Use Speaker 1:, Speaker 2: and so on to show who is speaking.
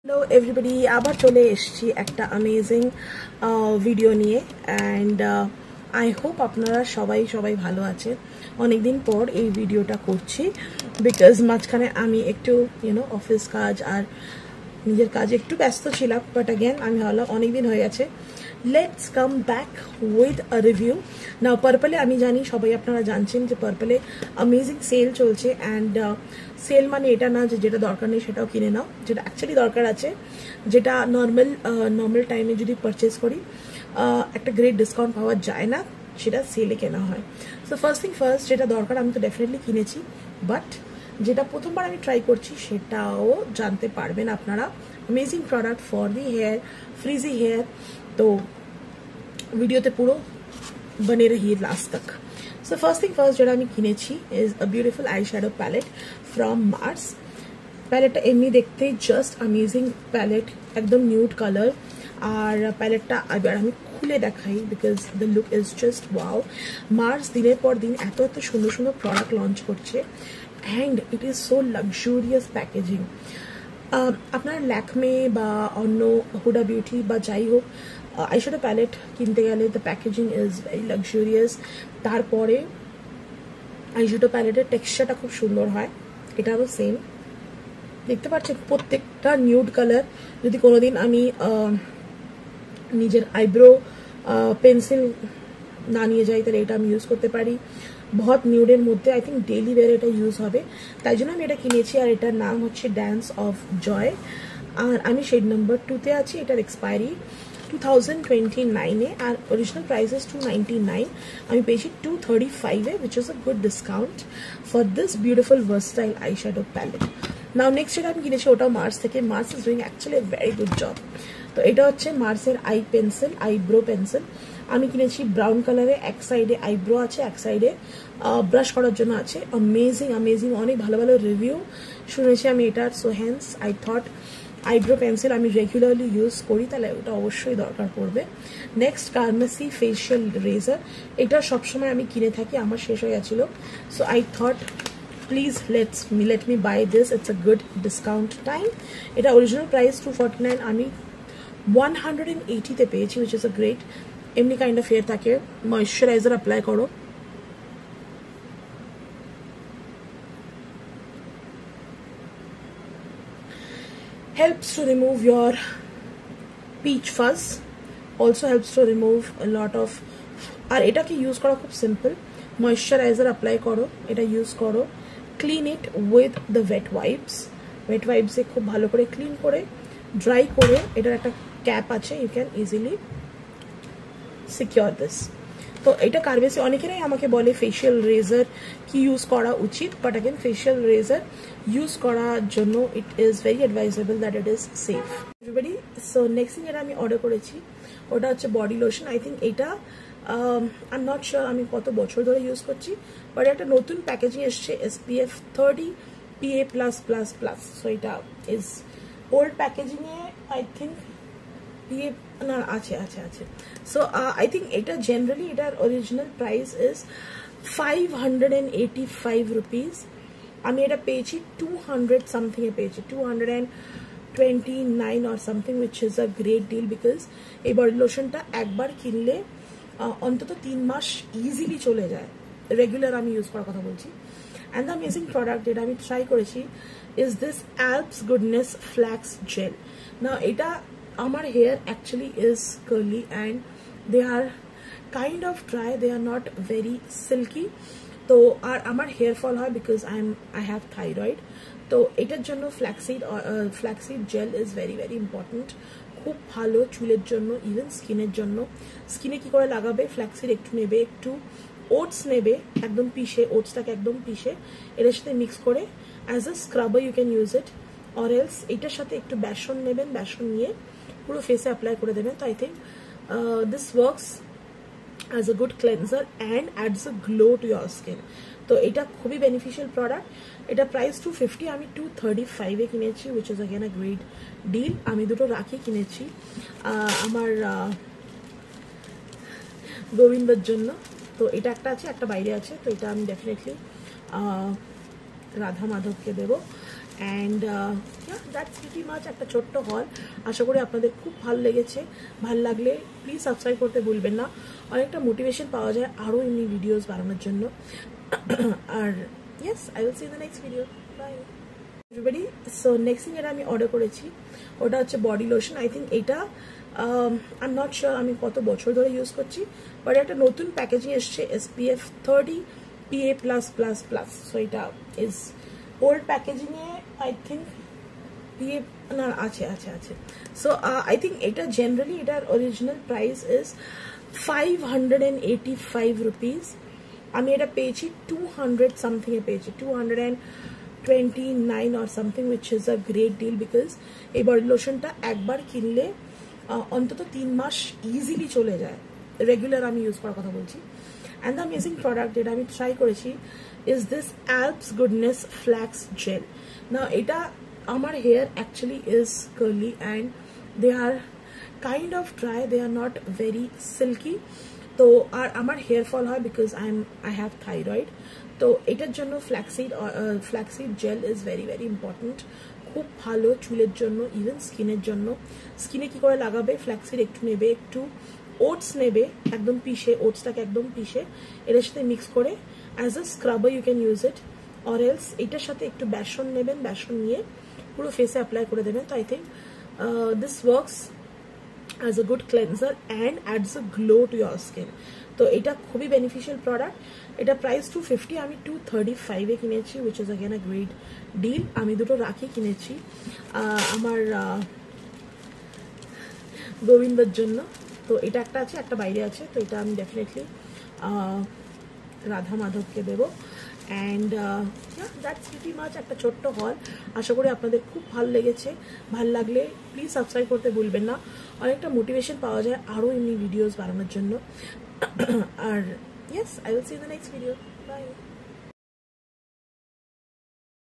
Speaker 1: Hello everybody, আবার চলে এসেছি একটা অ্যামেজিং ভিডিও নিয়ে and I hope আপনারা সবাই ভালো আছেন। অনেকদিন পর এই ভিডিওটা করছি বিকজ মাঝখানে আমি একটু অফিস কাজ আর নিজের কাজে একটু ব্যস্ত ছিলাম, বাট अगेन আমি ভাবলাম অনেকদিন হয়ে গেছে, let's come back with a review. Now পার্পলে আমি জানি সবাই আপনারা জানছেন যে পার্পলে অ্যামেজিং সেল চলছে অ্যান্ড সেল মানে এটা না যে যেটা দরকার নেই সেটাও কিনে নাও, যেটা অ্যাকচুয়ালি দরকার আছে, যেটা নর্মাল টাইমে যদি পারচেস করি একটা গ্রেট ডিসকাউন্ট পাওয়া যায় না, সেটা সেলে কেনা হয়। সো ফার্স্ট থিং ফার্স্ট, যেটা দরকার আমি তো ডেফিনেটলি কিনেছি, বাট যেটা প্রথমবার আমি ট্রাই করছি সেটাও জানতে পারবেন আপনারা। Amazing product for the hair, frizzy hair, তো ভিডিওতে পুরো बने रहिए लास्ट तक। सो फर्स्ट थिंग फर्स्ट যেটা আমি কিনেছি is a beautiful eye shadow palette from Mars. প্যালেটটা এমনি দেখতে জাস্ট অ্যামেজিং প্যালেট, একদম নিউড কালার। আর প্যালেটটা এবার আমি খুলে দেখাই because the look is just wow. Mars দিনের পর দিন এত সুন্দর সুন্দর প্রোডাক্ট লঞ্চ করছে and it is so luxurious packaging. আপনার ল্যাকমে বা অন্য হুডা বিউটি বা যাই হোক আইশ্যাডো প্যালেট কিনতে গেলে the packaging is very luxurious. তারপরে আইশ্যাডো প্যালেটের টেক্সচারটা খুব সুন্দর হয়, এটারও সেম দেখতে পাচ্ছেন, প্রত্যেকটা নিউড কালার। যদি কোনোদিন আমি নিজের আইব্রো পেন্সিল না নিয়ে যাই তাহলে এটা আমি ইউজ করতে পারি। বহুত নিউডের মধ্যে আই থিঙ্ক ডেইলি ওয়্যার এটা ইউজ হবে, তাই জন্য আমি এটা কিনেছি। আর এটার নাম হচ্ছে ড্যান্স অফ জয়, আর আমি শেড নাম্বার 2-তে আছি। এটার এক্সপায়ারি 2029-এ আর অরিজিনাল প্রাইস ইজ 299। আমি পেয়েছি 235-এ, which is a good discount for this beautiful versatile eyeshadow palette. Now next যেটা আমি কিনেছি ওটাও মার্স থেকে। Mars is doing actually a very good job. তো এটা হচ্ছে মার্সের আইব্রো পেন্সিল। আমি কিনেছি ব্রাউন কালারে, এক সাইডে আইব্রো আছে, এক সাইডে ব্রাশ করার জন্য আছে। অ্যামেজিং অনেক ভালো রিভিউ শুনেছি আমি এটার। So Haynes I thought eyebrow pencil আমি রেগুলারলি ইউজ করি, তাহলে ওটা অবশ্যই দরকার পড়বে। নেক্সট কার্মেসি ফেশিয়াল রেজার, এটা সবসময় আমি কিনে থাকি, আমার শেষ হয়ে গেছিল। So I thought please let me buy this, it's a good discount time. এটা অরিজিনাল প্রাইস 249, আমি 180-তে পেয়েছি, which is a great। এমনি কাইন্ড অফ হেয়ার থাকে, ময়শ্চারাইজার অ্যাপ্লাই করো, helps to remove your peach fuzz, also helps to remove a lot of। আর এটাকে use করা খুব simple, moisturiser apply করো, এটা ইউজ করো, clean it with the wet ওয়াইপসে খুব ভালো করে ক্লিন করে ড্রাই করে, এটার একটা ক্যাপ আছে, you can easily secure this. তো এটা কার্ভেসি, অনেকেরাই আমাকে বলে ফেশিয়াল রেজার কি ইউজ করা উচিত, but again facial razor use করার জন্য it is very advisable that it is safe everybody. So next যেটা আমি অর্ডার করেছি ওটা হচ্ছে বডি লোশন। আই থিঙ্ক এটা আই এম নট শিওর আমি কত বছর ধরে ইউজ করছি, বাট একটা নতুন প্যাকেজিং এসছে SPF 30 PA+++। সো এটা ইজ ওল্ড প্যাকেজিংয়ে, আই থিঙ্ক PA না আছে। সো আই থিঙ্ক এটা জেনারেলি এটার অরিজিনাল প্রাইস ইজ 585 রুপিস। আমি এটা পেয়েছি 200 সামথিংয়ে পেয়েছি, 229 or something, which is a great deal because এই বডি লোশনটা একবার কিনলে অন্তত 3 মাস ইজিলি চলে যায়, রেগুলার আমি ইউজ করার কথা বলছি। অ্যান্ড দ্য অ্যামেজিং প্রোডাক্ট যেটা আমি ট্রাই করেছি is this Alps goodness flax gel. না এটা আমার hair actually is curly and they are kind of dry, they are not very silky. তো আর আমার হেয়ার ফল হয় বিকজ আই হ্যাভ থাইরয়েড। তো এটার জন্য flaxseed gel is very important, খুব ভালো চুলের জন্য, ইভেন স্কিনের জন্য। স্কিনে কি করে লাগাবে, ফ্ল্যাক্সিড একটু নেবে, একটু ওটস নেবে, একদম পিষে, ওটসটাকে একদম পিষে এটার সাথে মিক্স করে as a scrubber you can use it, or else এটার সাথে একটু বেসন নেবেন, বেসন নিয়ে পুরো ফেসে অ্যাপ্লাই করে দেবেন। তো I think this works as a good cleanser and adds a glow to your skin. তো এটা খুবই বেনিফিশিয়াল প্রোডাক্ট। এটা প্রাইস 250, আমি 235-এ কিনেছি, which is again a great deal। আমি দুটো রাখি কিনেছি আমার গোবিন্দর জন্য। তো এটা একটা আছে, একটা বাইরে আছে, তো এটা আমি ডেফিনেটলি রাধা মাধবকে দেবো। অ্যান্ড দ্যাটস প্রিটি মাচ একটা ছোট্ট হল। আশা করি আপনাদের খুব ভালো লেগেছে। ভালো লাগলে প্লিজ সাবস্ক্রাইব করতে ভুলবেন না। অনেকটা মোটিভেশন পাওয়া যায় আরও এমনি ভিডিওস বানানোর জন্য। আর yes, I will see in the next video. Bye everybody. So next thing এটা আমি অর্ডার করেছি, ওটা হচ্ছে বডি লোশন। আই থিঙ্ক এটা আই এম নট শিওর আমি কত বছর ধরে ইউজ করছি, বাট একটা নতুন প্যাকেজিং এসছে SPF 30 PA+++। সো এটা ইজ ওল্ড প্যাকেজিংয়ে আই থিঙ্ক PA না আছে আছে আছে। সো আই থিঙ্ক এটা জেনারেলি এটার অরিজিনাল প্রাইস ইজ 585 রুপিস। আমি এটা পেয়েছি 200 সামথিংয়ে পেয়েছি, 229 or something, which is a great deal because এই বডি লোশনটা একবার কিনলে অন্তত 3 মাস ইজিলি চলে যায়, রেগুলার আমি ইউজ করার কথা বলছি। অ্যান্ড দ্য অ্যামেজিং প্রোডাক্ট যেটা আমি ট্রাই করেছি is this Alps goodness flax gel. না এটা আমার hair actually is curly and they are kind of dry, they are not very silky. তো আর আমার হেয়ার ফল হয় বিকজ আই হ্যাভ থাইরয়েড। তো এটার জন্য flaxseed gel is very very important, খুব ভালো চুলের জন্য, ইভেন স্কিনের জন্য। স্কিনে কি করে লাগাবে, ফ্ল্যাক্সিড একটু নেবে, একটু ওটস নেবে একদম পিষে, ওটসটাকে একদম পিষে এটার সাথে মিক্স করে as a scrubber you can use it, or else এটার সাথে একটু বেসন নেবেন, বেসন নিয়ে পুরো ফেসে অ্যাপ্লাই করে দেবেন। তো I think this works as a good cleanser and adds a glow to your skin. তো এটা খুবই বেনিফিশিয়াল প্রোডাক্ট। এটা প্রাইস 250, আমি 235 কিনেছি, which is again a great deal। আমি দুটো রাখি কিনেছি আমার গোবিন্দর জন্য। তো এটা একটা আছে, একটা বাইরে আছে। তো এটা আমি ডেফিনেটলি রাধা মাধবকে দেবো। অ্যান্ড দ্যাটস প্রিটি মাচ একটা ছোট্ট হল। আশা করি আপনাদের খুব ভালো লেগেছে। ভালো লাগলে প্লিজ সাবস্ক্রাইব করতে ভুলবেন না। অনেকটা মোটিভেশন পাওয়া যায় আরও এমনি ভিডিওস বানানোর জন্য। আর yes, I will see in the next video. By.